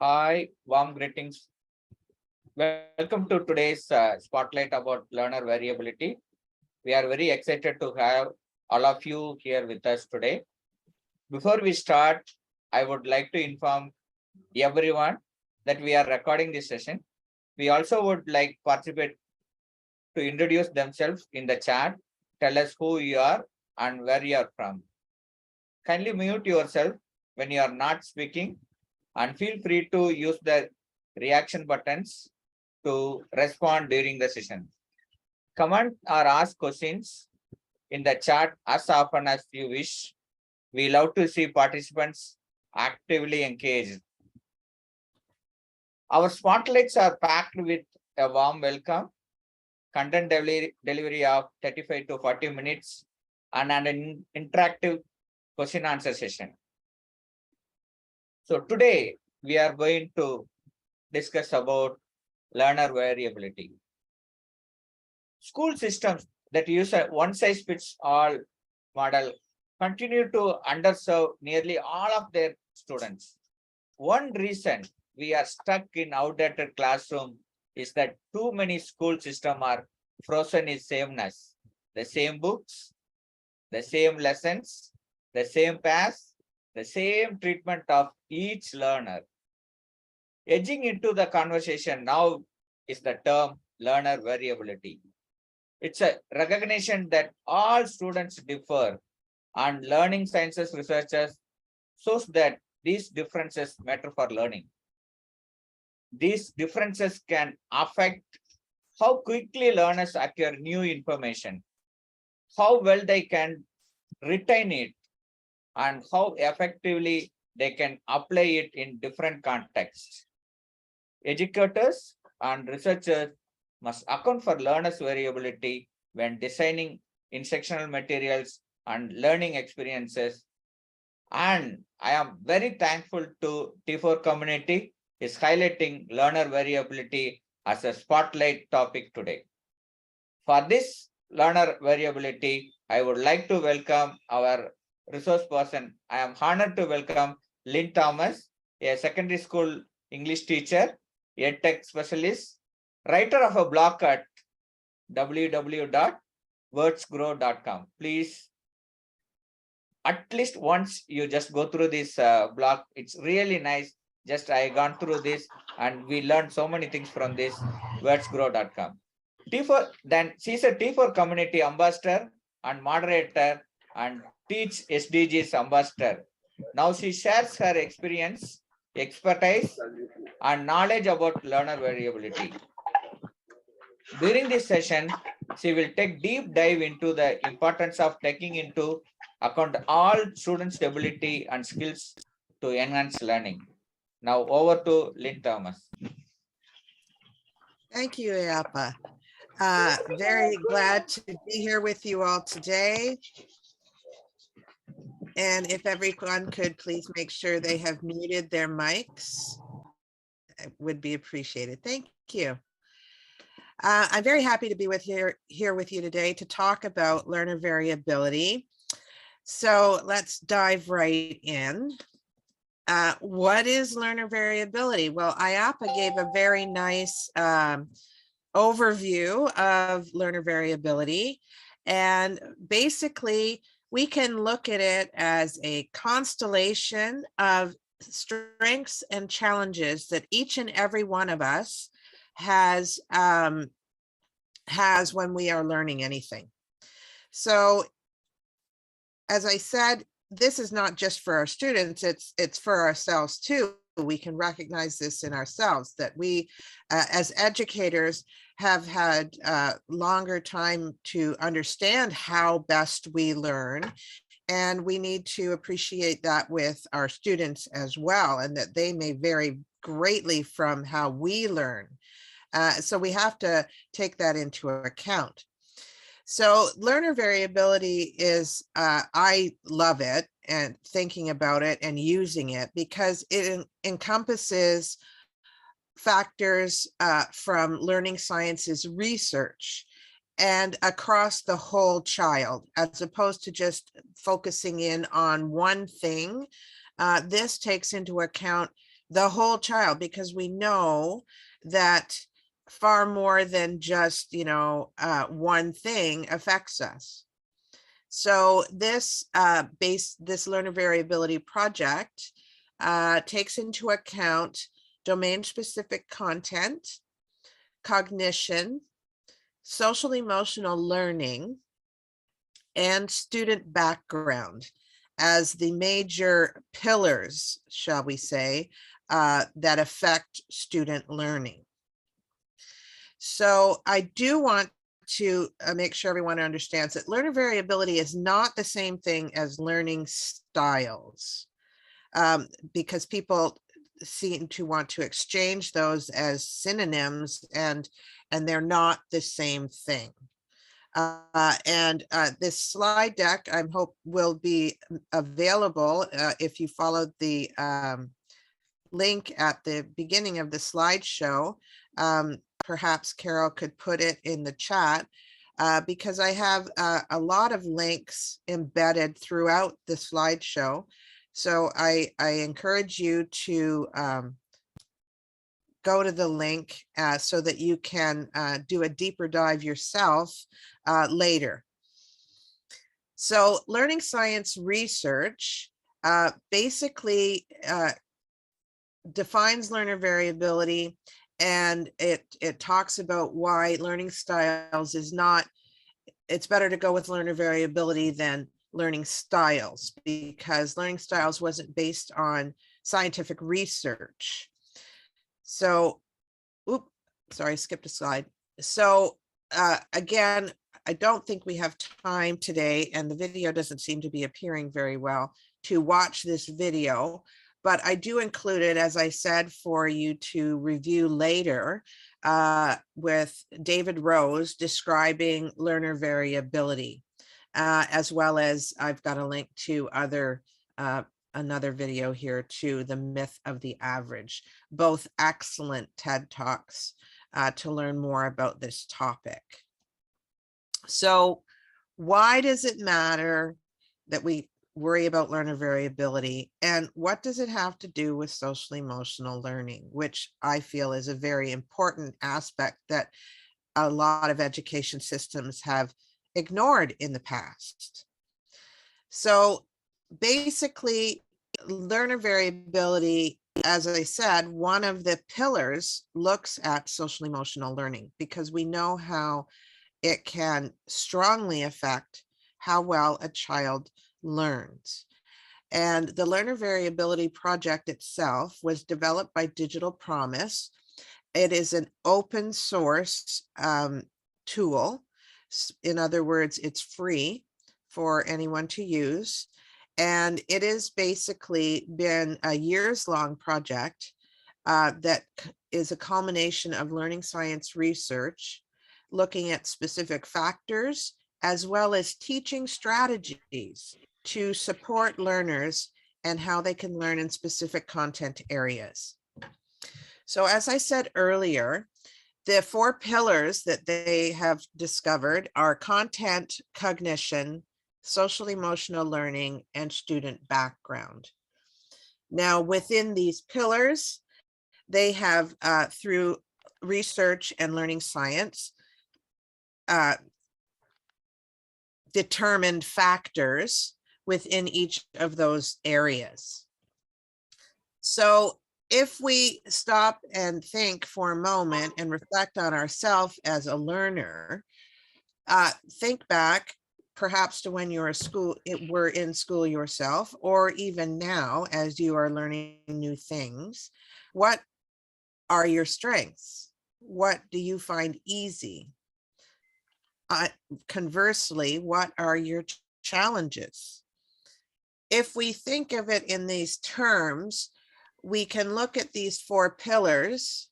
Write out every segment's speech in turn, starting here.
Hi, warm greetings. Welcome to today's spotlight about learner variability. We are very excited to have all of you here with us today. Before we start, I would like to inform everyone that we are recording this session. We also would like participate to introduce themselves in the chat, tell us who you are and where you are from. Kindly mute yourself when you are not speaking and feel free to use the reaction buttons to respond during the session. Comment or ask questions in the chat as often as you wish. We love to see participants actively engaged. Our spotlights are packed with a warm welcome, content delivery of 35 to 40 minutes, and an interactive question answer session. So today we are going to discuss about learner variability. School systems that use a one-size-fits-all model continue to underserve nearly all of their students. One reason we are stuck in outdated classroom is that too many school systems are frozen in sameness. The same books, the same lessons, the same paths, the same treatment of each learner. Edging into the conversation now is the term learner variability. It's a recognition that all students differ, and learning sciences researchers shows that these differences matter for learning. These differences can affect how quickly learners acquire new information, how well they can retain it, and how effectively they can apply it in different contexts. Educators and researchers must account for learners' variability when designing instructional materials and learning experiences. And I am very thankful to T4 community is highlighting learner variability as a spotlight topic today. For this learner variability, I would like to welcome our resource person. I am honored to welcome Lynn Thomas, a secondary school English teacher, EdTech specialist, writer of a blog at www.wordsgrow.com. Please, at least once you just go through this blog. It's really nice. Just I gone through this and we learned so many things from this wordsgrow.com. T4, then she's a T4 community ambassador and moderator and teach SDGs ambassador. Now she shares her experience, expertise, and knowledge about learner variability. During this session, she will take deep dive into the importance of taking into account all students' ability and skills to enhance learning. Now over to Lynn Thomas. Thank you, Ayapa. Very glad to be here with you all today. And if everyone could please make sure they have muted their mics, it would be appreciated. Thank you. I'm very happy to be here with you today to talk about learner variability. So let's dive right in. What is learner variability? Well, Ayapa gave a very nice overview of learner variability. And basically, we can look at it as a constellation of strengths and challenges that each and every one of us has when we are learning anything. So, as I said, this is not just for our students, it's for ourselves too. We can recognize this in ourselves, that we as educators have had longer time to understand how best we learn. And we need to appreciate that with our students as well, and that they may vary greatly from how we learn. So we have to take that into account. So learner variability is, I love it and thinking about it and using it because it encompasses factors from learning sciences research and across the whole child, as opposed to just focusing in on one thing. This takes into account the whole child, because we know that far more than just, one thing affects us. So this this learner variability project takes into account domain specific content, cognition, social emotional learning, and student background as the major pillars, shall we say, that affect student learning. So I do want to make sure everyone understands that learner variability is not the same thing as learning styles, because people seem to want to exchange those as synonyms, and they're not the same thing. This slide deck, I hope, will be available if you followed the link at the beginning of the slideshow. Perhaps Carol could put it in the chat, because I have a lot of links embedded throughout the slideshow. So I encourage you to go to the link so that you can do a deeper dive yourself later. So learning science research basically defines learner variability, and it talks about why learning styles is not, it's better to go with learner variability than learning styles, because learning styles wasn't based on scientific research. So, sorry, I skipped a slide. So again, I don't think we have time today, and the video doesn't seem to be appearing very well, to watch this video, but I do include it, as I said, for you to review later with David Rose describing learner variability, as well as I've got a link to another video here to the myth of the average, both excellent TED Talks to learn more about this topic. So why does it matter that we worry about learner variability, and what does it have to do with social emotional learning, which I feel is a very important aspect that a lot of education systems have ignored in the past? So basically, learner variability, as I said, one of the pillars looks at social emotional learning, because we know how it can strongly affect how well a child learns. And the Learner Variability Project itself was developed by Digital Promise. It is an open source tool. In other words, it's free for anyone to use. And it has basically been a years-long project that is a culmination of learning science research, looking at specific factors, as well as teaching strategies to support learners and how they can learn in specific content areas. So as I said earlier, the 4 pillars that they have discovered are content, cognition, social emotional learning, and student background. Now, within these pillars, they have, through research and learning science, determined factors within each of those areas. So if we stop and think for a moment and reflect on ourselves as a learner, think back perhaps to when you were in school yourself, or even now as you are learning new things. What are your strengths? What do you find easy? Conversely, what are your challenges? If we think of it in these terms, we can look at these 4 pillars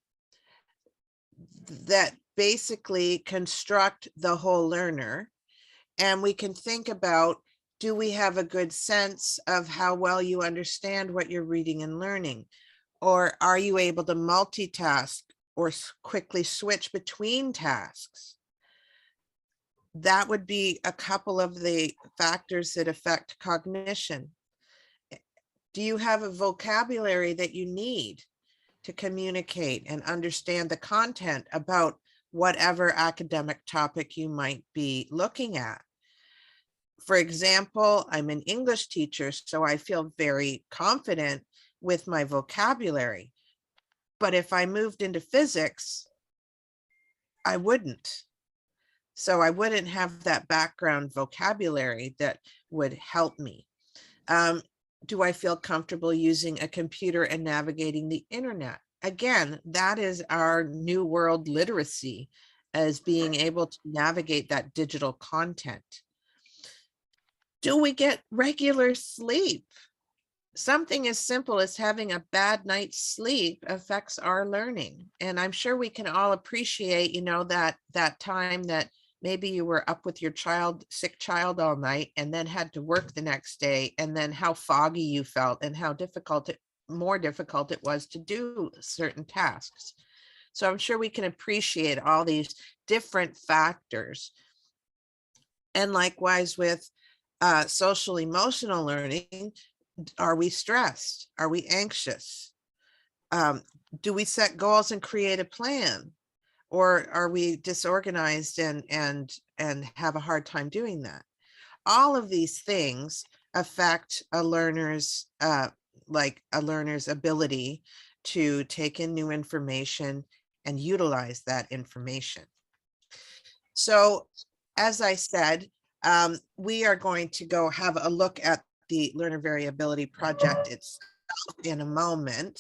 that basically construct the whole learner, and we can think about, do we have a good sense of how well you understand what you're reading and learning? Or are you able to multitask or quickly switch between tasks? That would be a couple of the factors that affect cognition. Do you have a vocabulary that you need to communicate and understand the content about whatever academic topic you might be looking at? For example, I'm an English teacher, so I feel very confident with my vocabulary. But if I moved into physics, I wouldn't. So I wouldn't have that background vocabulary that would help me. Do I feel comfortable using a computer and navigating the internet? Again, that is our new world literacy, as being able to navigate that digital content. Do we get regular sleep? Something as simple as having a bad night's sleep affects our learning. And I'm sure we can all appreciate, that time that maybe you were up with your sick child all night and then had to work the next day, and then how foggy you felt and how more difficult it was to do certain tasks. So I'm sure we can appreciate all these different factors. And likewise with social emotional learning, are we stressed? Are we anxious? Do we set goals and create a plan? Or are we disorganized and have a hard time doing that? All of these things affect a learner's ability to take in new information and utilize that information. So, as I said, we are going to go have a look at the Learner Variability Project itself in a moment,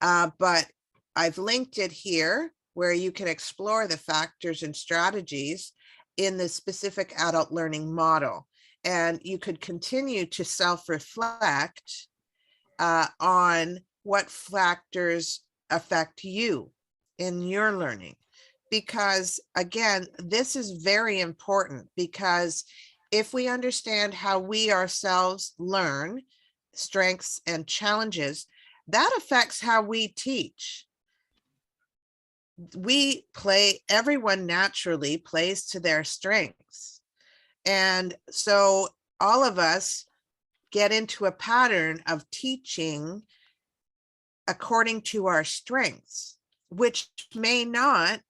but I've linked it here where you can explore the factors and strategies in the specific adult learning model. And you could continue to self-reflect on what factors affect you in your learning. Because again, this is very important, because if we understand how we ourselves learn, strengths and challenges, that affects how we teach. Everyone naturally plays to their strengths. And so all of us get into a pattern of teaching according to our strengths, which may not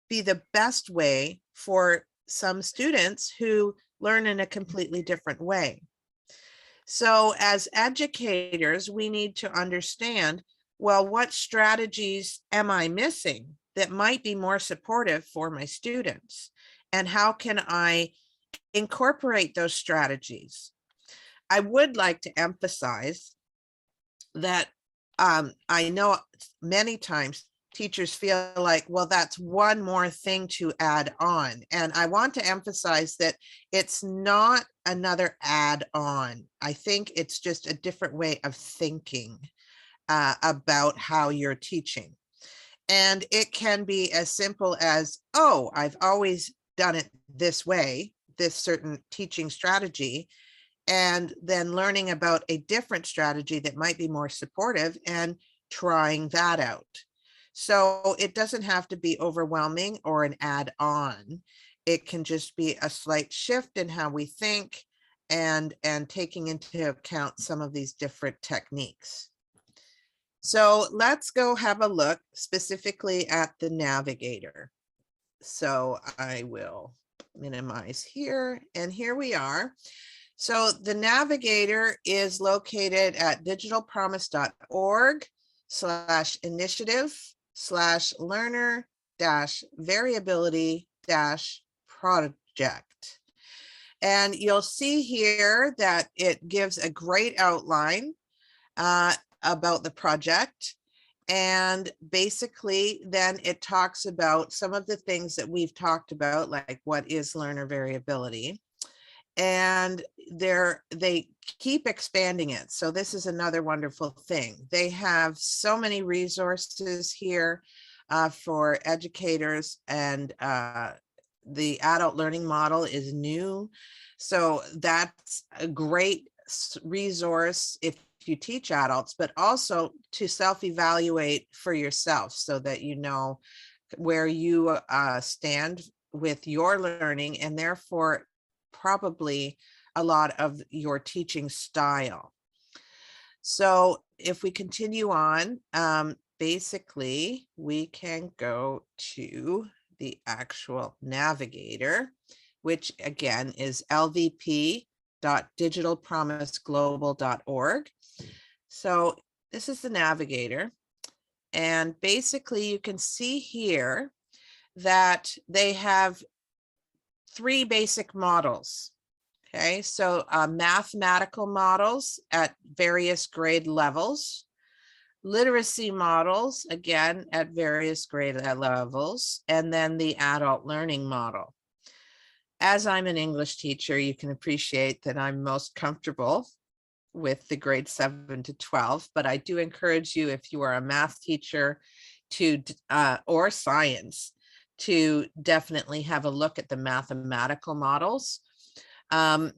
be the best way for some students who learn in a completely different way. So as educators, we need to understand, well, what strategies am I missing that might be more supportive for my students? And how can I incorporate those strategies? I would like to emphasize that I know many times teachers feel like, well, that's one more thing to add on. And I want to emphasize that it's not another add on. I think it's just a different way of thinking about how you're teaching. And it can be as simple as, oh, I've always done it this way, this certain teaching strategy, and then learning about a different strategy that might be more supportive and trying that out. So it doesn't have to be overwhelming or an add-on. It can just be a slight shift in how we think and taking into account some of these different techniques. So let's go have a look specifically at the navigator. So I will minimize here, and here we are. So the navigator is located at digitalpromise.org/learner-variability-project. And you'll see here that it gives a great outline about the project. And basically, then it talks about some of the things that we've talked about, like what is learner variability. And they keep expanding it. So this is another wonderful thing. They have so many resources here for educators, and the adult learning model is new. So that's a great resource if you teach adults, but also to self-evaluate for yourself so that you know where you stand with your learning, and therefore probably a lot of your teaching style. So if we continue on, basically we can go to the actual navigator, which again is lvp.digitalpromiseglobal.org. So this is the navigator. And basically you can see here that they have 3 basic models. Okay, so mathematical models at various grade levels, literacy models, again, at various grade levels, and then the adult learning model. As I'm an English teacher, you can appreciate that I'm most comfortable with the grade 7 to 12, but I do encourage you, if you are a math teacher to or science, to definitely have a look at the mathematical models. And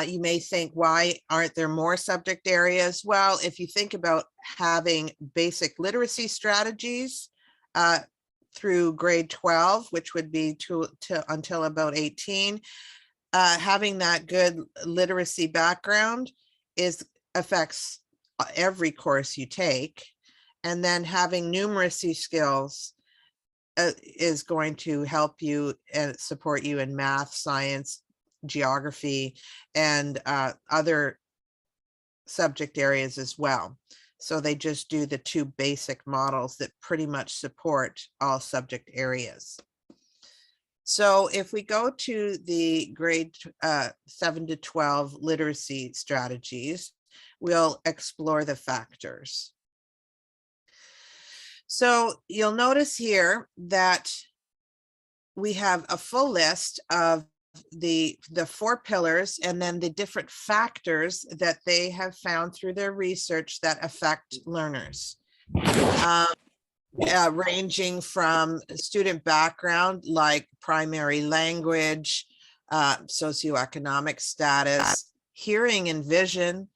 you may think, why aren't there more subject areas? Well, if you think about having basic literacy strategies through grade 12, which would be to until about 18, having that good literacy background affects every course you take. And then having numeracy skills is going to help you and support you in math, science, geography, and other subject areas as well. So they just do the 2 basic models that pretty much support all subject areas. So if we go to the grade 7 to 12 literacy strategies, we'll explore the factors. So you'll notice here that we have a full list of the 4 pillars and then the different factors that they have found through their research that affect learners. Ranging from student background, like primary language, socioeconomic status, hearing and vision,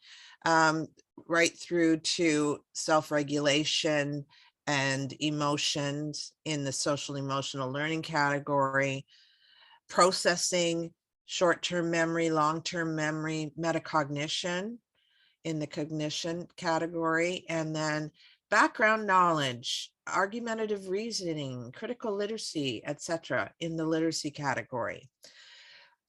right through to self-regulation and emotions in the social emotional learning category, processing, short-term memory, long-term memory, metacognition in the cognition category, and then background knowledge, argumentative reasoning, critical literacy, etc. in the literacy category.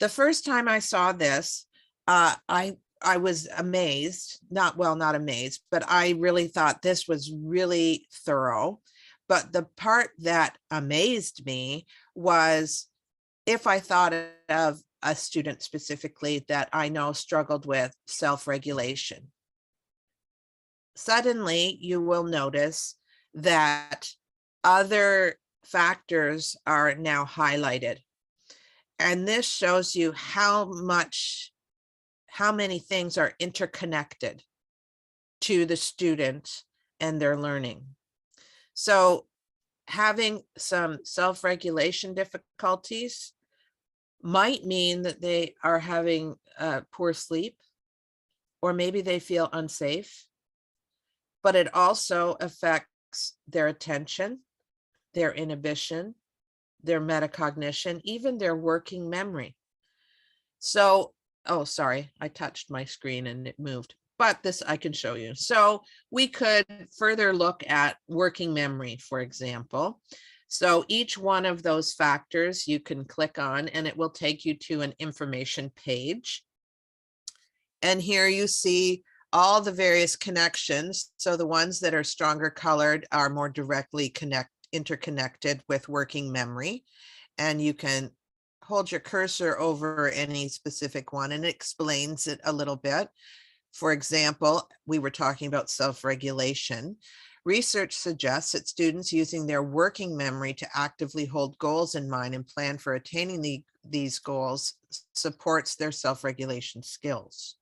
The first time I saw this, I was amazed, not amazed, but I really thought this was really thorough. But the part that amazed me was, if I thought of a student specifically that I know struggled with self-regulation, suddenly you will notice that other factors are now highlighted. And this shows you how many things are interconnected to the student and their learning. So having some self-regulation difficulties might mean that they are having poor sleep, or maybe they feel unsafe, but it also affects their attention, their inhibition, their metacognition, even their working memory. So, oh, sorry, I touched my screen and it moved, but this I can show you. So we could further look at working memory, for example. So each one of those factors you can click on and it will take you to an information page. And here you see all the various connections. So the ones that are stronger colored are more directly interconnected with working memory. And you can hold your cursor over any specific one and it explains it a little bit. For example, we were talking about self-regulation. Research suggests that students using their working memory to actively hold goals in mind and plan for attaining these goals supports their self-regulation skills.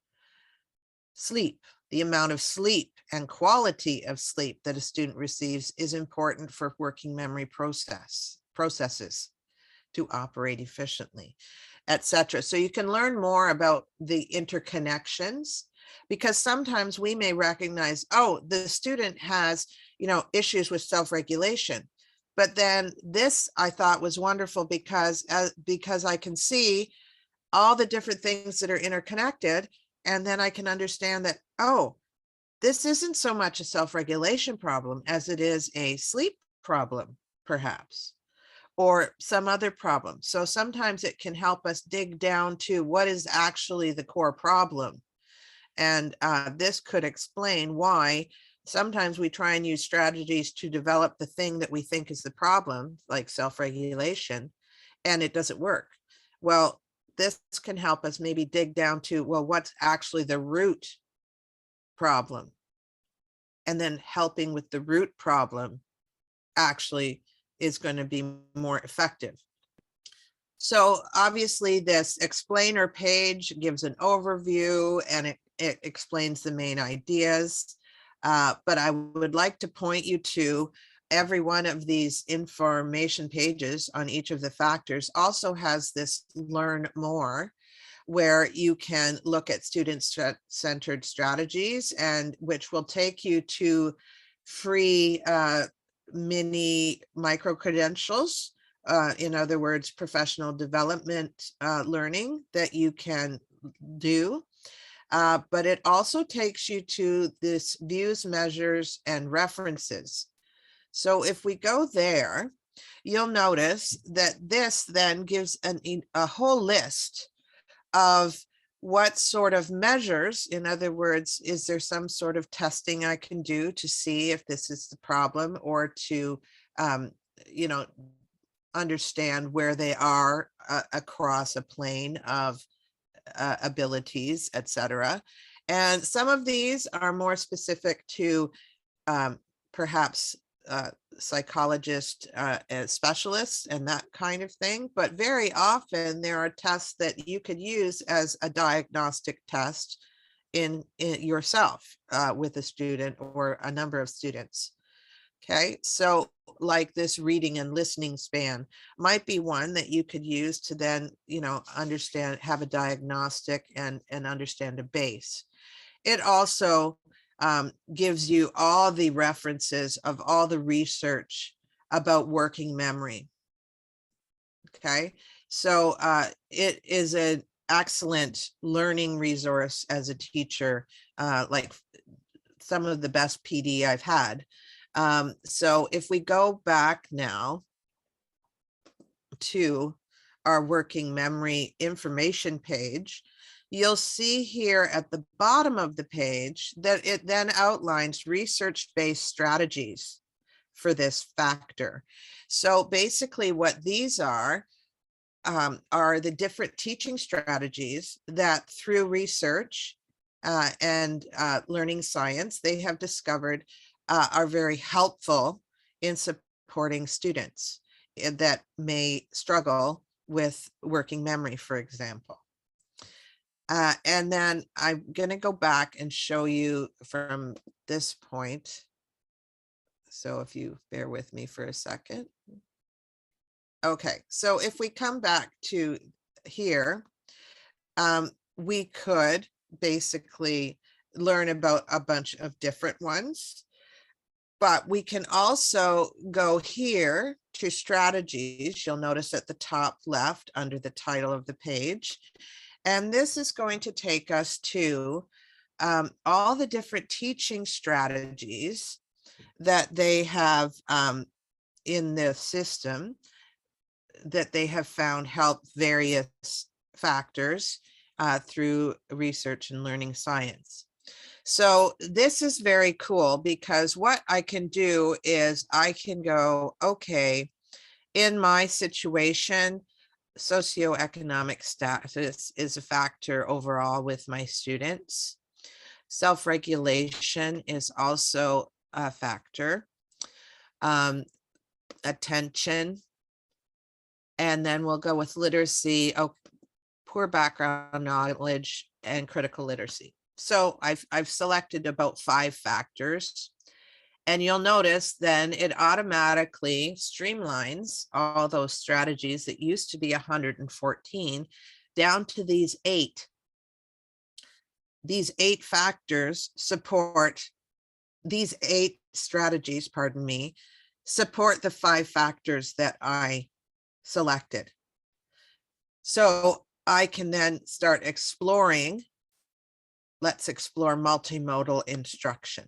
Sleep. The amount of sleep and quality of sleep that a student receives is important for working memory processes to operate efficiently, etc. So you can learn more about the interconnections, because sometimes we may recognize, oh, the student has, issues with self-regulation. But then this I thought was wonderful because I can see all the different things that are interconnected. And then I can understand that, oh, this isn't so much a self-regulation problem as it is a sleep problem, perhaps, or some other problem. So sometimes it can help us dig down to what is actually the core problem. And this could explain why sometimes we try and use strategies to develop the thing that we think is the problem, like self-regulation, and it doesn't work. Well, this can help us maybe dig down to, well, what's actually the root problem? And then helping with the root problem actually is going to be more effective. So obviously this explainer page gives an overview and it explains the main ideas. But I would like to point you to every one of these information pages on each of the factors also has this learn more, where you can look at student-centered strategies, and which will take you to free mini micro credentials. In other words, professional development learning that you can do. But it also takes you to this views, measures, and references. So if we go there, you'll notice that this then gives a whole list of what sort of measures, in other words, is there some sort of testing I can do to see if this is the problem, or to, you know, understand where they are across a plane of abilities, etc. And some of these are more specific to perhaps psychologists and specialists and that kind of thing. But very often there are tests that you could use as a diagnostic test in yourself with a student or a number of students. Okay, so like this reading and listening span might be one that you could use to then, you know, understand, have a diagnostic and understand a base. It also gives you all the references of all the research about working memory. Okay, so it is an excellent learning resource as a teacher, like some of the best PD I've had. So if we go back now to our working memory information page, you'll see here at the bottom of the page that it then outlines research-based strategies for this factor. So basically what these are the different teaching strategies that through research and learning science, they have discovered are very helpful in supporting students that may struggle with working memory, for example. And then I'm going to go back and show you from this point. So if you bear with me for a second. Okay, so if we come back to here, we could basically learn about a bunch of different ones. But we can also go here to strategies. You'll notice at the top left under the title of the page. And this is going to take us to all the different teaching strategies that they have in the system that they have found help various factors through research and learning science. So this is very cool because what I can do is I can go, okay, in my situation, socioeconomic status is a factor overall with my students. Self-regulation is also a factor. Attention. And then we'll go with literacy, poor background knowledge, and critical literacy. So I've selected about 5 factors, and you'll notice then it automatically streamlines all those strategies that used to be 114 down to these 8. These 8 factors support, these 8 strategies, pardon me, support the 5 factors that I selected. So I can then start exploring let's explore multimodal instruction.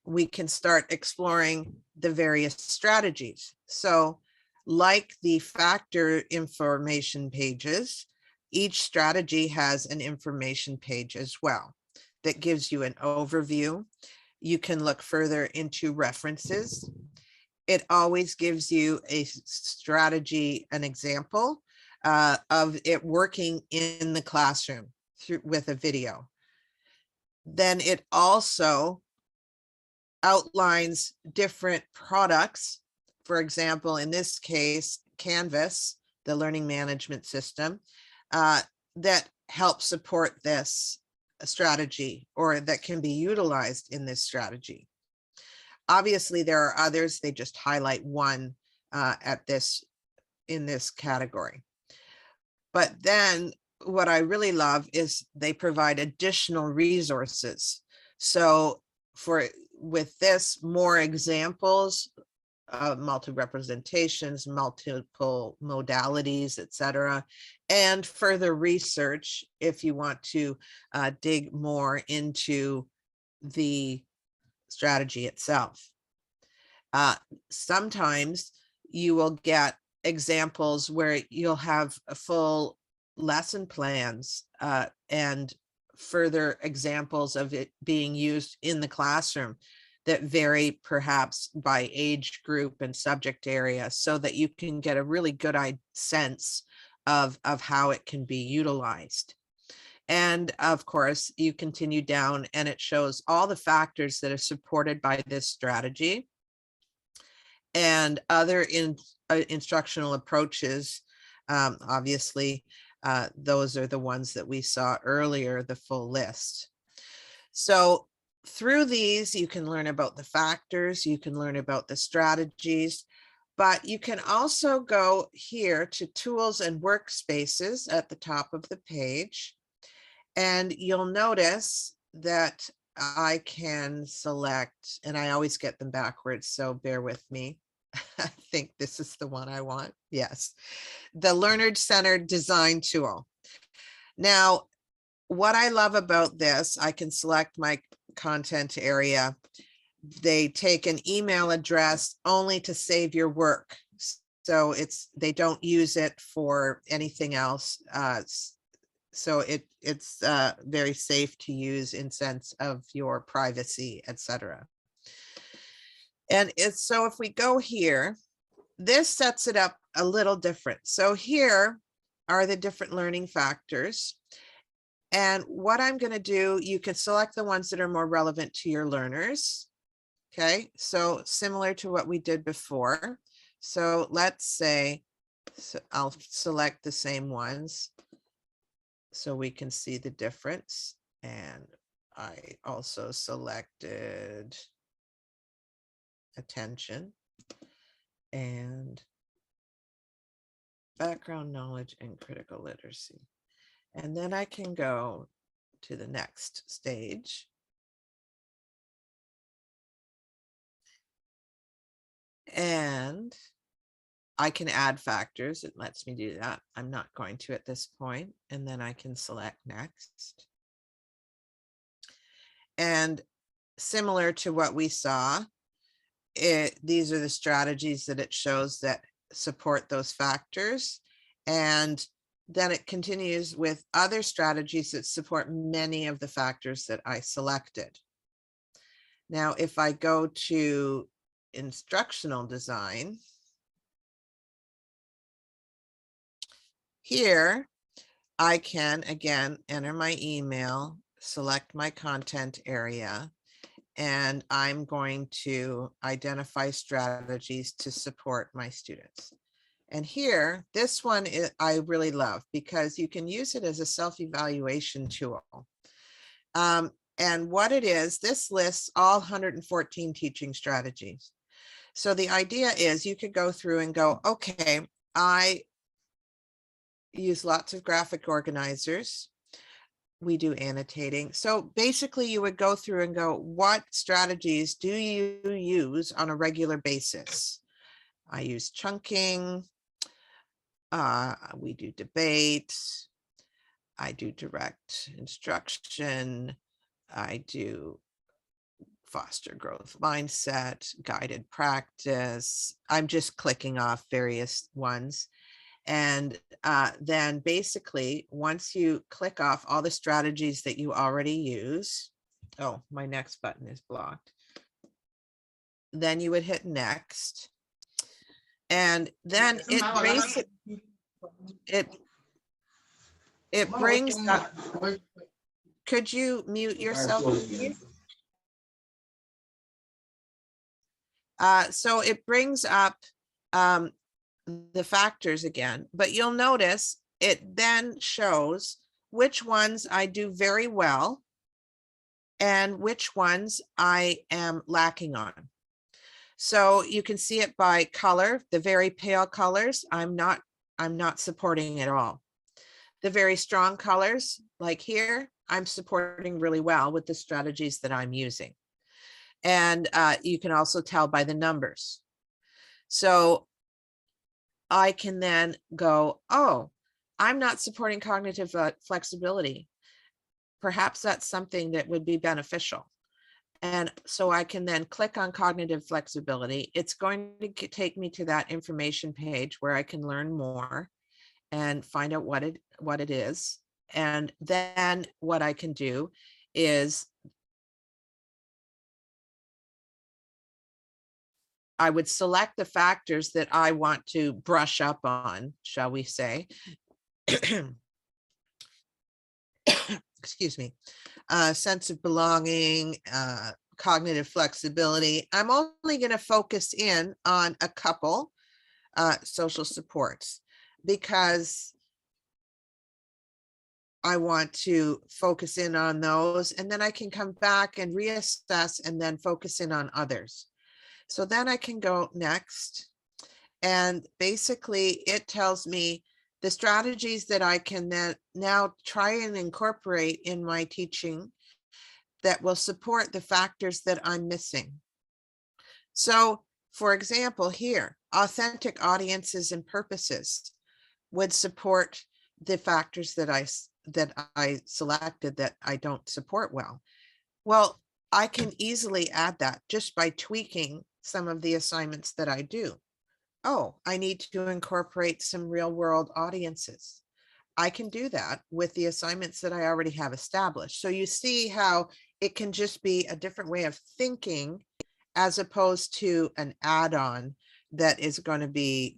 We can start exploring the various strategies. So like the factor information pages, each strategy has an information page as well that gives you an overview. You can look further into references. It always gives you a strategy, an example of it working in the classroom with a video. Then it also outlines different products. For example, in this case, Canvas, the learning management system, that help support this strategy or that can be utilized in this strategy. Obviously, there are others. They just highlight one in this category. But then what I really love is they provide additional resources. So with this, more examples, multi-representations, multiple modalities, etc., and further research if you want to dig more into the strategy itself. Sometimes you will get examples where you'll have a full lesson plans and further examples of it being used in the classroom that vary perhaps by age group and subject area, so that you can get a really good sense of how it can be utilized. And of course, you continue down and it shows all the factors that are supported by this strategy and other instructional approaches. Obviously, those are the ones that we saw earlier, the full list. So through these, you can learn about the factors, you can learn about the strategies, but you can also go here to tools and workspaces at the top of the page. And you'll notice that I can select, and I always get them backwards, so bear with me. I think this is the one I want. Yes, the learner-centered design tool. Now, what I love about this, I can select my content area. They take an email address only to save your work. So they don't use it for anything else. So it's very safe to use in sense of your privacy, etc. And so if we go here, this sets it up a little different. So here are the different learning factors. And what I'm going to do, you can select the ones that are more relevant to your learners. Okay, so similar to what we did before. So let's say, so I'll select the same ones so we can see the difference. And I also selected attention and background knowledge and critical literacy. And then I can go to the next stage. And I can add factors. It lets me do that. I'm not going to at this point. And then I can select next. And similar to what we saw, these are the strategies that it shows that support those factors. And then it continues with other strategies that support many of the factors that I selected. Now, if I go to instructional design, here I can again enter my email, select my content area, and I'm going to identify strategies to support my students. And here, this one I really love because you can use it as a self-evaluation tool. And what it is, this lists all 114 teaching strategies. So the idea is you could go through and go, okay, I use lots of graphic organizers. We do annotating. So basically you would go through and go, what strategies do you use on a regular basis? I use chunking. We do debate. I do direct instruction. I do foster growth mindset, guided practice. I'm just clicking off various ones. And then basically, once you click off all the strategies that you already use, oh, my next button is blocked. Then you would hit next. And then it brings up, could you mute yourself, please? So it brings up the factors again, but you'll notice it then shows which ones I do very well and which ones I am lacking on. So you can see it by color. The very pale colors, I'm not supporting at all. The very strong colors, like here, I'm supporting really well with the strategies that I'm using. And you can also tell by the numbers. So I can then go, oh, I'm not supporting cognitive flexibility. Perhaps that's something that would be beneficial. And so I can then click on cognitive flexibility. It's going to take me to that information page where I can learn more and find out what it is. And then what I can do is I would select the factors that I want to brush up on, shall we say. Excuse me. Sense of belonging, cognitive flexibility. I'm only going to focus in on a couple social supports because I want to focus in on those, and then I can come back and reassess and then focus in on others. So then I can go next. And basically it tells me the strategies that I can then now try and incorporate in my teaching that will support the factors that I'm missing. So for example, here, authentic audiences and purposes would support the factors that I selected that I don't support well. Well, I can easily add that just by tweaking some of the assignments that I do. Oh, I need to incorporate some real world audiences. I can do that with the assignments that I already have established. So you see how it can just be a different way of thinking as opposed to an add-on that is going to be,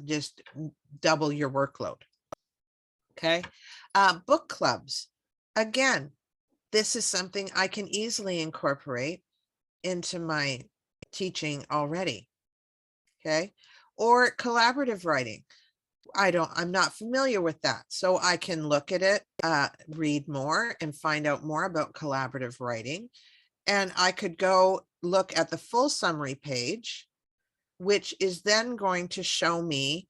just double your workload. Okay. Book clubs. Again, this is something I can easily incorporate into my teaching already. Okay. Or collaborative writing. I'm not familiar with that. So I can look at it, read more and find out more about collaborative writing. And I could go look at the full summary page, which is then going to show me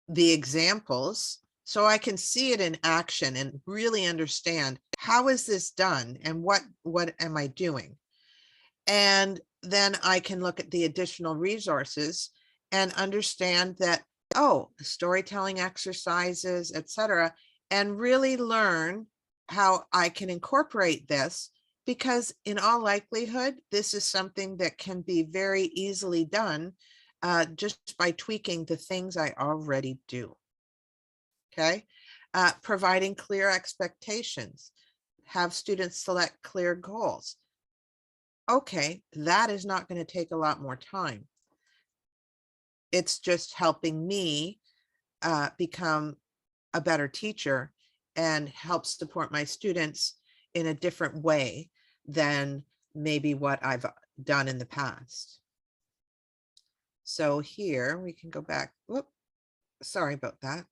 the examples. So I can see it in action and really understand how is this done and what am I doing? And then I can look at the additional resources and understand that, oh, storytelling exercises, etc., and really learn how I can incorporate this, because in all likelihood, this is something that can be very easily done just by tweaking the things I already do. Okay. Providing clear expectations, have students select clear goals. Okay, that is not going to take a lot more time. It's just helping me become a better teacher and help support my students in a different way than maybe what I've done in the past. So here we can go back. Whoop, sorry about that.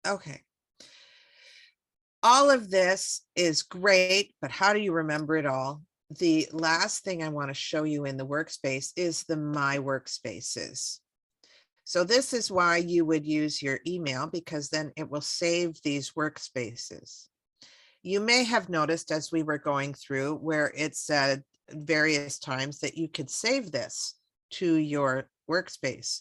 Okay. All of this is great, but how do you remember it all? The last thing I want to show you in the workspace is the My Workspaces. So this is why you would use your email, because then it will save these workspaces. You may have noticed as we were going through where it said various times that you could save this to your workspace.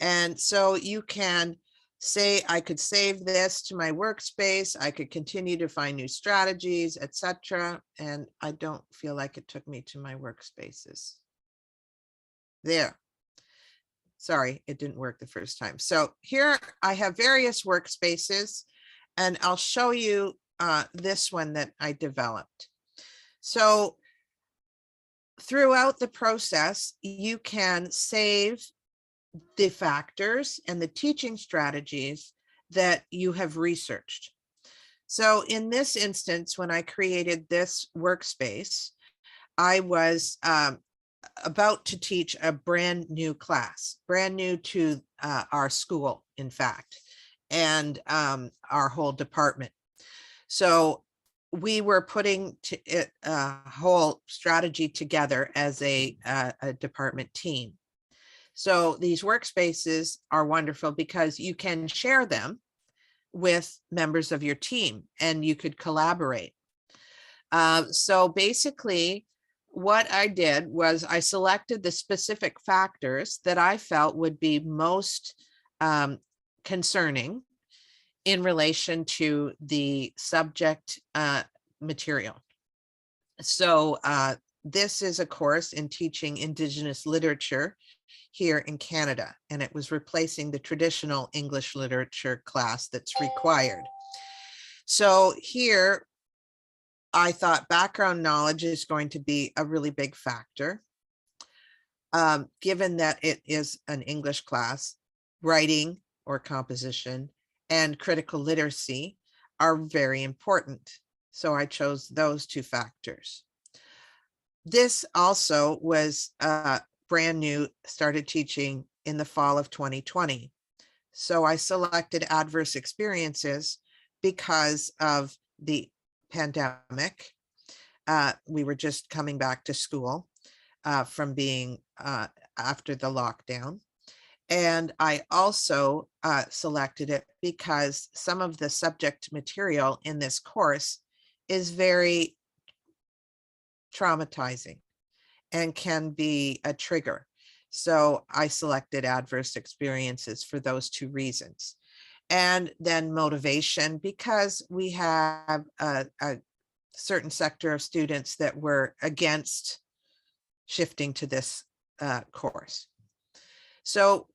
And so you can say, I could save this to my workspace. I could continue to find new strategies, etc. And I don't feel like it took me to my workspaces. There. Sorry, it didn't work the first time. So here I have various workspaces, and I'll show you this one that I developed. So throughout the process, you can save the factors and the teaching strategies that you have researched. So in this instance, when I created this workspace, I was about to teach a brand new class, brand new to our school, in fact, and our whole department. So we were putting a whole strategy together as a department team. So these workspaces are wonderful because you can share them with members of your team and you could collaborate. So basically, what I did was I selected the specific factors that I felt would be most concerning in relation to the subject material. So this is a course in teaching Indigenous literature here in Canada, and it was replacing the traditional English literature class that's required. So here, I thought background knowledge is going to be a really big factor. Given that it is an English class, writing or composition and critical literacy are very important. So I chose those two factors. This also was brand new, started teaching in the fall of 2020. So I selected adverse experiences because of the pandemic. We were just coming back to school from being after the lockdown. And I also selected it because some of the subject material in this course is very traumatizing and can be a trigger. So I selected adverse experiences for those two reasons. And then motivation, because we have a certain sector of students that were against shifting to this course. So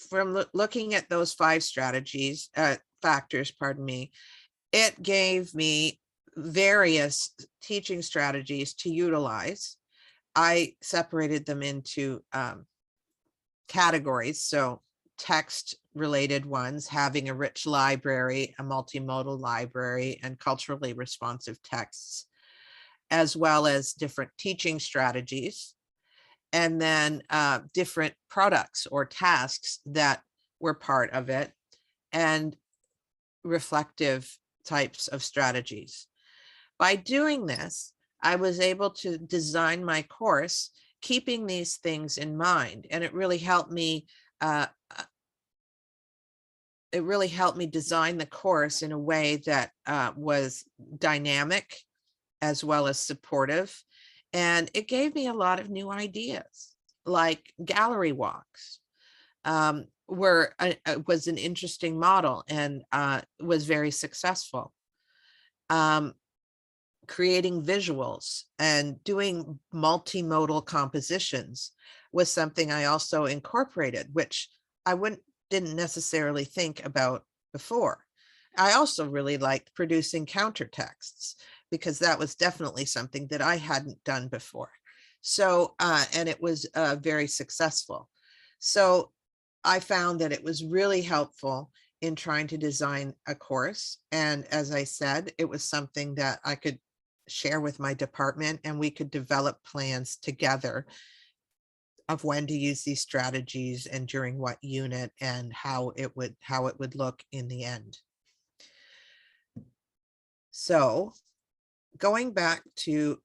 from looking at those 5 strategies, factors, pardon me, it gave me various teaching strategies to utilize. I separated them into categories. So text related ones, having a rich library, a multimodal library, and culturally responsive texts, as well as different teaching strategies, and then different products or tasks that were part of it, and reflective types of strategies. By doing this, I was able to design my course keeping these things in mind, and it really helped me design the course in a way that was dynamic as well as supportive. And it gave me a lot of new ideas, like gallery walks was an interesting model and was very successful. Creating visuals and doing multimodal compositions was something I also incorporated, which I didn't necessarily think about before. I also really liked producing counter texts because that was definitely something that I hadn't done before. So, and it was very successful. So I found that it was really helpful in trying to design a course. And as I said, it was something that I could share with my department, and we could develop plans together of when to use these strategies and during what unit and how it would look in the end. So going back to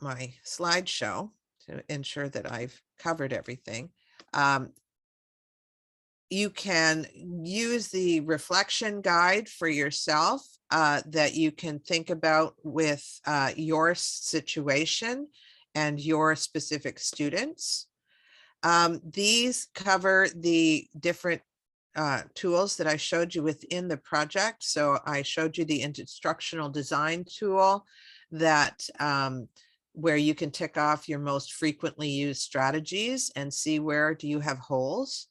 my slideshow to ensure that I've covered everything, you can use the reflection guide for yourself that you can think about with your situation and your specific students. These cover the different tools that I showed you within the project. So I showed you the instructional design tool that where you can tick off your most frequently used strategies and see where do you have holes,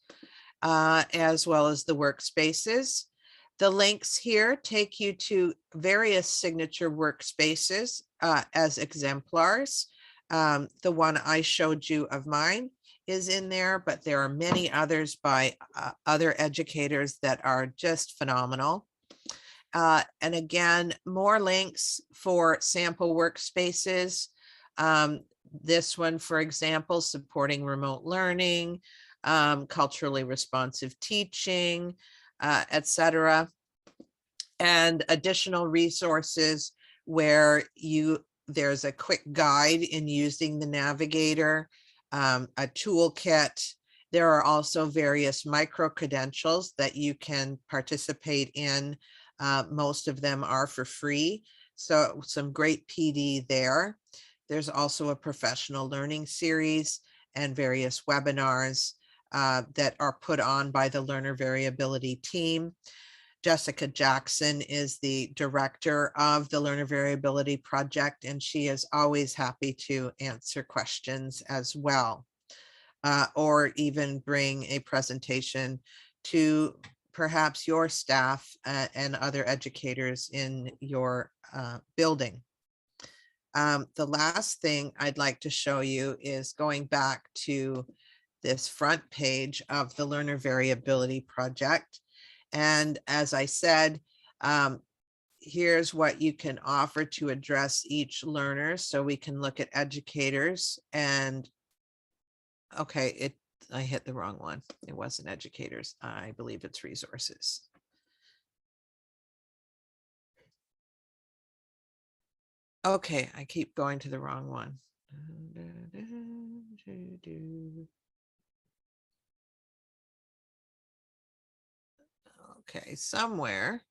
as well as the workspaces. The links here take you to various signature workspaces as exemplars. The one I showed you of mine is in there, but there are many others by other educators that are just phenomenal. And again, more links for sample workspaces. This one, for example, supporting remote learning, culturally responsive teaching, etc. And additional resources where there's a quick guide in using the navigator, a toolkit. There are also various micro credentials that you can participate in. Most of them are for free, so some great PD there. There's also a professional learning series and various webinars that are put on by the Learner Variability team. Jessica Jackson is the director of the Learner Variability Project, and she is always happy to answer questions as well, or even bring a presentation to perhaps your staff and other educators in your building. The last thing I'd like to show you is going back to this front page of the Learner Variability Project. And as I said, here's what you can offer to address each learner. So we can look at educators and, okay, I hit the wrong one. It wasn't educators. I believe it's resources. Okay, I keep going to the wrong one. Okay, somewhere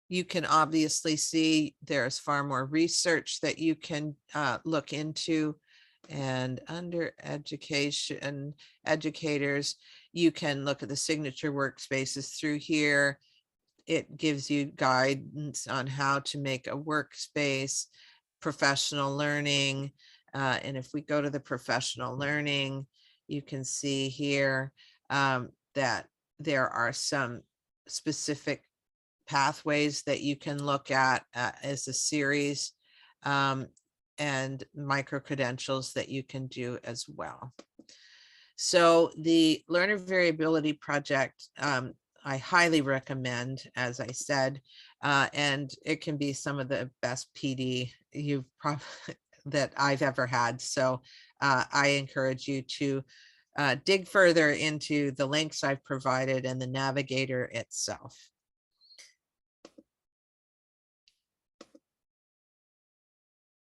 you can obviously see there's far more research that you can look into. And under education, educators, you can look at the signature workspaces through here. It gives you guidance on how to make a workspace, professional learning. And if we go to the professional learning, you can see here that there are some specific pathways that you can look at as a series, and micro credentials that you can do as well. So the Learner Variability Project, I highly recommend, as I said, and it can be some of the best PD you've probably that I've ever had. So I encourage you to dig further into the links I've provided and the navigator itself.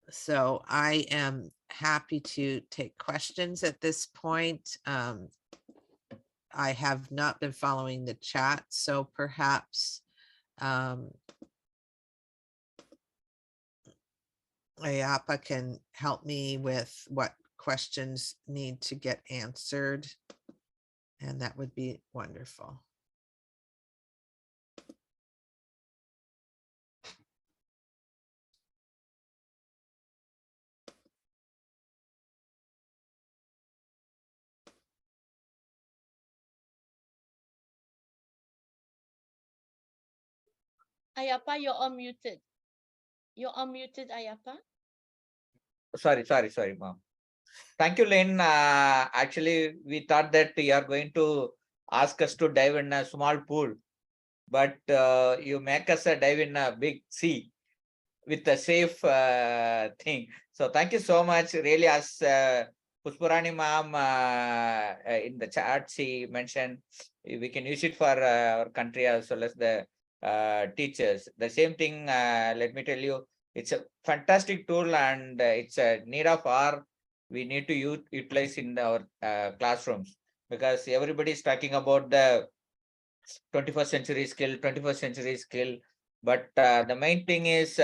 So I am happy to take questions at this point. I have not been following the chat, so perhaps Ayapa can help me with what questions need to get answered, and that would be wonderful. Ayapa, you're unmuted. You're unmuted, Ayapa. Sorry, ma'am. Thank you, Lynn. Actually, we thought that you are going to ask us to dive in a small pool, but you make us dive in a big sea with a safe thing. So thank you so much. Really, as Pushparani ma'am in the chat, she mentioned we can use it for our country as well as the teachers. The same thing, let me tell you, it's a fantastic tool and it's a need of our, we need to utilize in our classrooms, because everybody is talking about the 21st century skill. But the main thing is,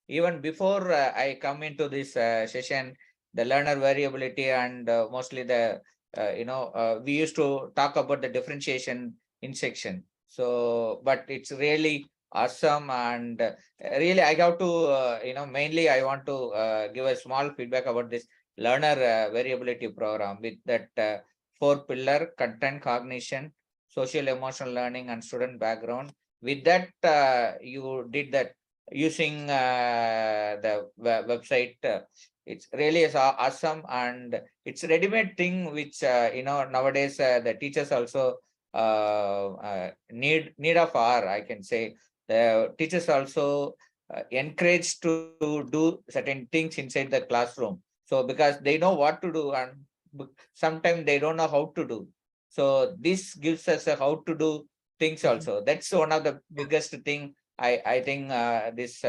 even before I come into this session, the learner variability and mostly the, we used to talk about the differentiation in section. So, but it's really awesome, and really I have to, mainly I want to give a small feedback about this learner variability program with that 4-pillar: content, cognition, social emotional learning, and student background. With that, you did that using the website. It's really is awesome, and it's ready-made thing which nowadays the teachers also need of R, I can say. The teachers also encouraged to do certain things inside the classroom. So because they know what to do, and sometimes they don't know how to do. So this gives us a how to do things also. That's one of the biggest thing I think this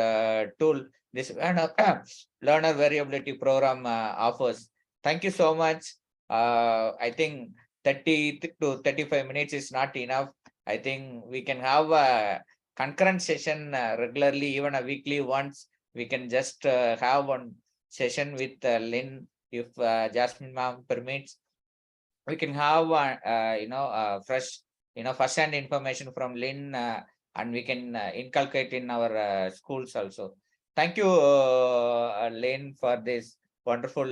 tool, this learner variability program offers. Thank you so much. I think 30 to 35 minutes is not enough. I think we can have a concurrent session regularly, even a weekly once. We can just have one session with Lynn, if Jasmine ma'am permits. We can have fresh, first-hand information from Lynn, and we can inculcate in our schools also. Thank you, Lynn, for this wonderful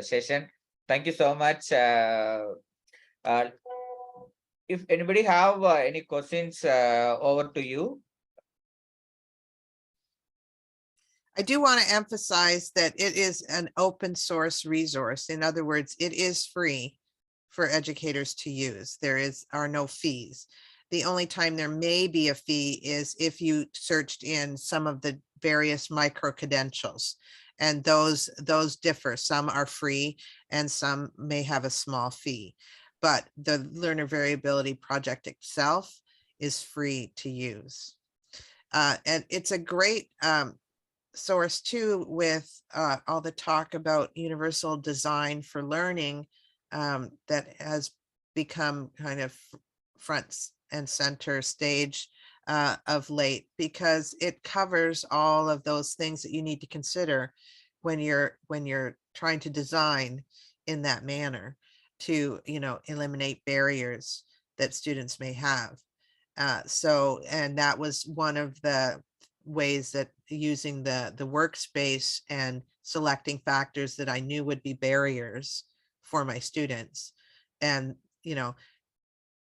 session. Thank you so much. Uh, if anybody have any questions, over to you. I do want to emphasize that it is an open source resource. In other words, it is free for educators to use. Are no fees. The only time there may be a fee is if you searched in some of the various micro credentials, and those differ. Some are free and some may have a small fee, but the Learner Variability project itself is free to use. And it's a great source too, with all the talk about universal design for learning that has become kind of front and center stage of late, because it covers all of those things that you need to consider when you're trying to design in that manner to eliminate barriers that students may have. And that was one of the ways that using the workspace and selecting factors that I knew would be barriers for my students, and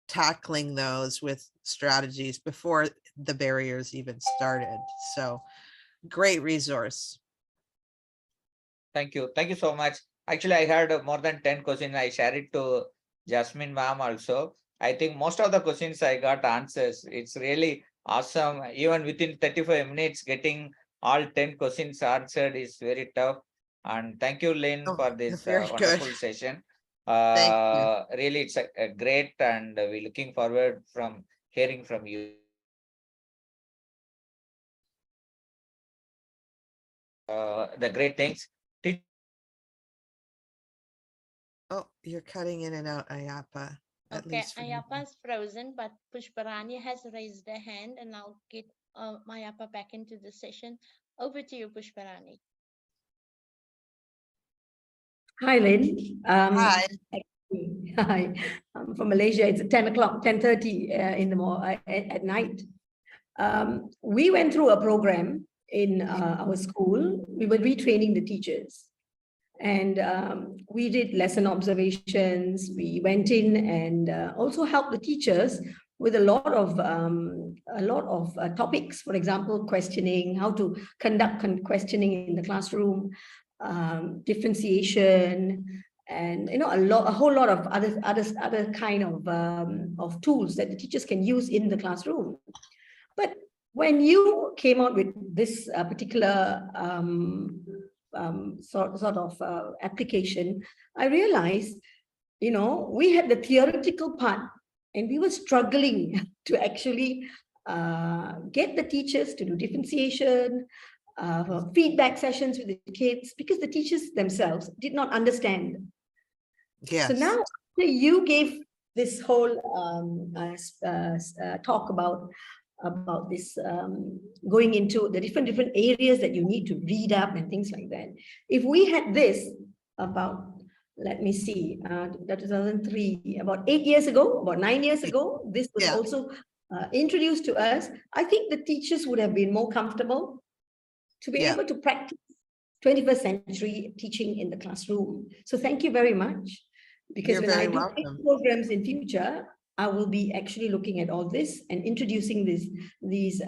tackling those with strategies before the barriers even started. So great resource. Thank you. Thank you so much. Actually, I had more than 10 questions. I shared it to Jasmine ma'am also. I think most of the questions I got answers. It's really awesome. Even within 35 minutes, getting all 10 questions answered is very tough. And thank you, Lynn, Oh, for this very good. wonderful session. Thank you. Really, it's a great, and we're looking forward from hearing from you. The great things. Oh, you're cutting in and out, Ayapa. At Okay, least for me. Ayapa's frozen, but Pushparani has raised her hand, and I'll get Ayapa back into the session. Over to you, Pushparani. Hi, Lynn. Hi. Hi. I'm from Malaysia. It's 10 o'clock, 10:30 in the at night. We went through a program in our school. We were retraining the teachers, and we did lesson observations. We went in and also helped the teachers with a lot of topics. For example, questioning, how to conduct questioning in the classroom, differentiation, and a whole lot of other kind of tools that the teachers can use in the classroom. But when you came out with this particular sort of application, I realized, we had the theoretical part, and we were struggling to actually get the teachers to do differentiation, feedback sessions with the kids, because the teachers themselves did not understand. Yes. So now you gave this whole talk about this going into the different areas that you need to read up and things like that. If we had this about let me see, 2003, about 8 years ago, about 9 years ago, this was Yeah. also introduced to us. I think the teachers would have been more comfortable to be Yeah. able to practice 21st century teaching in the classroom. So thank you very much. Because You're when I very do welcome. programs in future, I will be actually looking at all this and introducing these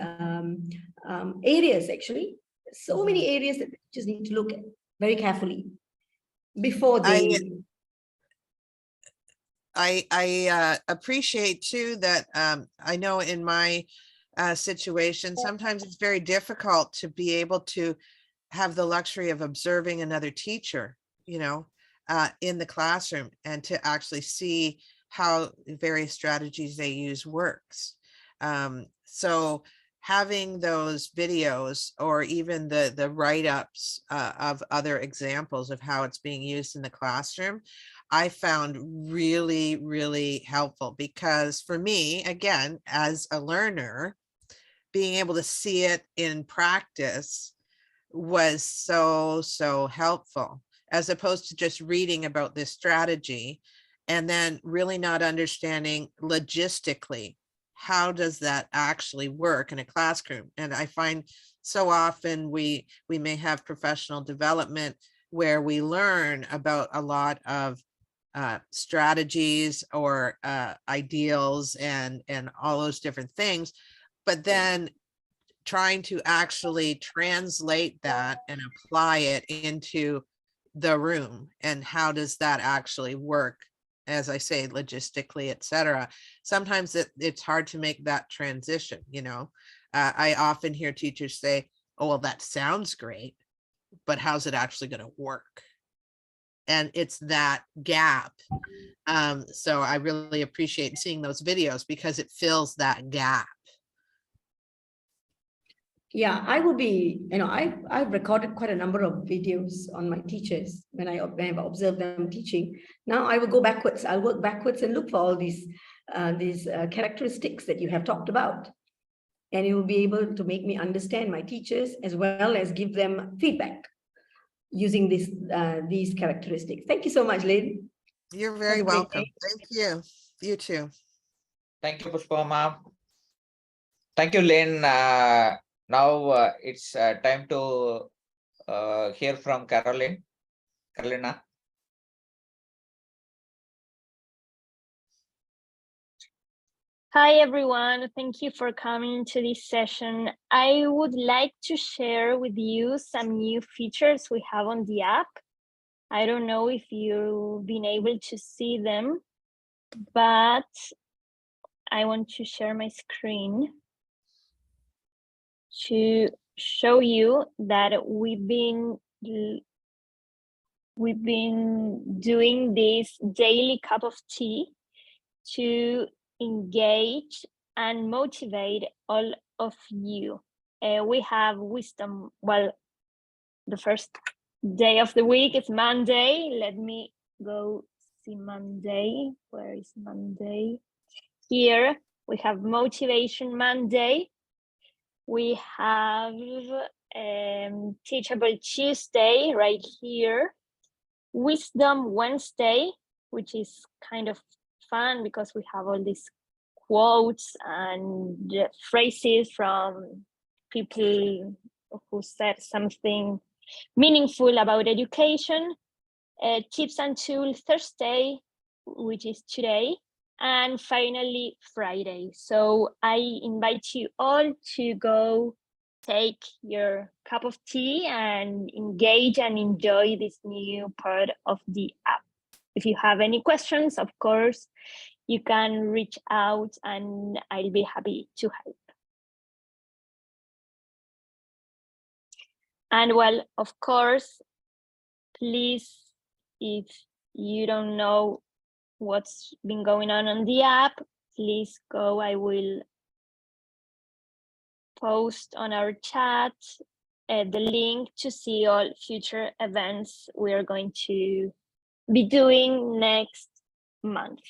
areas actually. So many areas that teachers need to look at very carefully before they. I appreciate too that I know in my situation, sometimes it's very difficult to be able to have the luxury of observing another teacher, you know, in the classroom, and to actually see how various strategies they use works. So having those videos, or even the write-ups of other examples of how it's being used in the classroom, I found really, really helpful, because for me, again, as a learner, being able to see it in practice was so helpful, as opposed to just reading about this strategy and then really not understanding logistically, how does that actually work in a classroom. And I find so often we may have professional development where we learn about a lot of strategies or ideals and all those different things, but then trying to actually translate that and apply it into the room, and how does that actually work, as I say, logistically, etc. Sometimes it's hard to make that transition, you know. I often hear teachers say, oh, well, that sounds great, but how's it actually going to work? And it's that gap. So I really appreciate seeing those videos, because it fills that gap. Yeah, I will be, I've recorded quite a number of videos on my teachers when I've observed them teaching. Now I will go backwards. I'll work backwards and look for all these characteristics that you have talked about. And you will be able to make me understand my teachers, as well as give them feedback using these characteristics. Thank you so much, Lynn. You're very welcome. Thank you. You too. Thank you, Pushpama. Thank you, Lynn. Now it's time to hear from Carolina. Hi, everyone. Thank you for coming to this session. I would like to share with you some new features we have on the app. I don't know if you've been able to see them, but I want to share my screen to show you that we've been doing this daily cup of tea to engage and motivate all of you. We have wisdom. Well, the first day of the week is Monday. Let me go see Monday. Where is Monday? Here we have Motivation Monday. We have Teachable Tuesday right here. Wisdom Wednesday, which is kind of fun because we have all these quotes and phrases from people who said something meaningful about education. Tips and Tools Thursday, which is today. And finally, Friday. So I invite you all to go take your cup of tea and engage and enjoy this new part of the app. If you have any questions, of course, you can reach out and I'll be happy to help. And well, of course, please, if you don't know what's been going on the app, please go. I will post on our chat the link to see all future events we are going to be doing next month.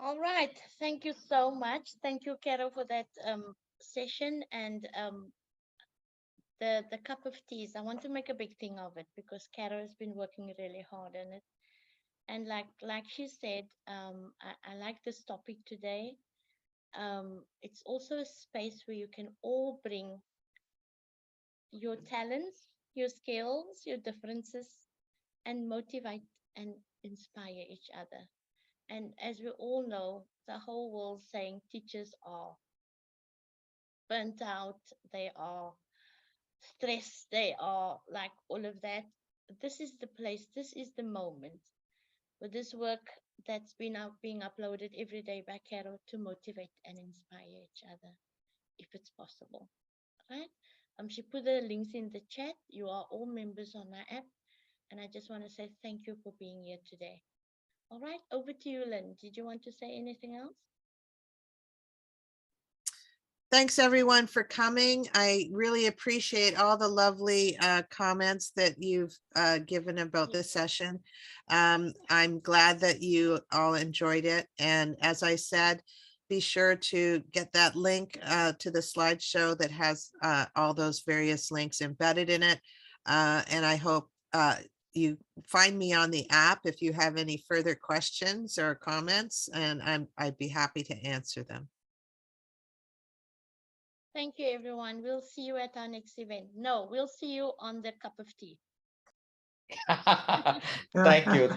All right. Thank you so much. Thank you, Carol, for that session. And the cup of teas, I want to make a big thing of it because Carol has been working really hard on it. And like she said, I like this topic today. It's also a space where you can all bring your talents, your skills, your differences, and motivate and inspire each other. And as we all know, the whole world saying teachers are burnt out, they are stressed, they are like all of that. This is the place, this is the moment with this work that's been being uploaded every day by Carol to motivate and inspire each other, if it's possible. Right? She put the links in the chat. You are all members on our app. And I just want to say thank you for being here today. All right, over to you, Lynn. Did you want to say anything else? Thanks everyone for coming. I really appreciate all the lovely comments that you've given about this session. I'm glad that you all enjoyed it. And as I said, be sure to get that link to the slideshow that has all those various links embedded in it. And I hope you find me on the app if you have any further questions or comments, and I'd be happy to answer them. Thank you, everyone. We'll see you at our next event. No, we'll see you on the cup of tea. Thank you.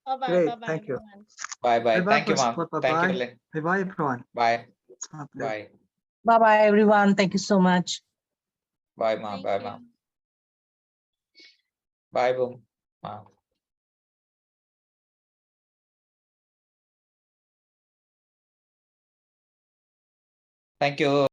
Bye-bye. Great, Bye-bye, thank you. everyone. Bye-bye. Bye-bye, Thank you, Mom. Bye-bye. Thank you, Lynn. Bye-bye, everyone. Bye. It's my pleasure. Bye. Bye-bye, everyone. Thank you so much. Bye, Mom. Thank Bye, you. Mom. Bye, Boom. Mom. Thank you.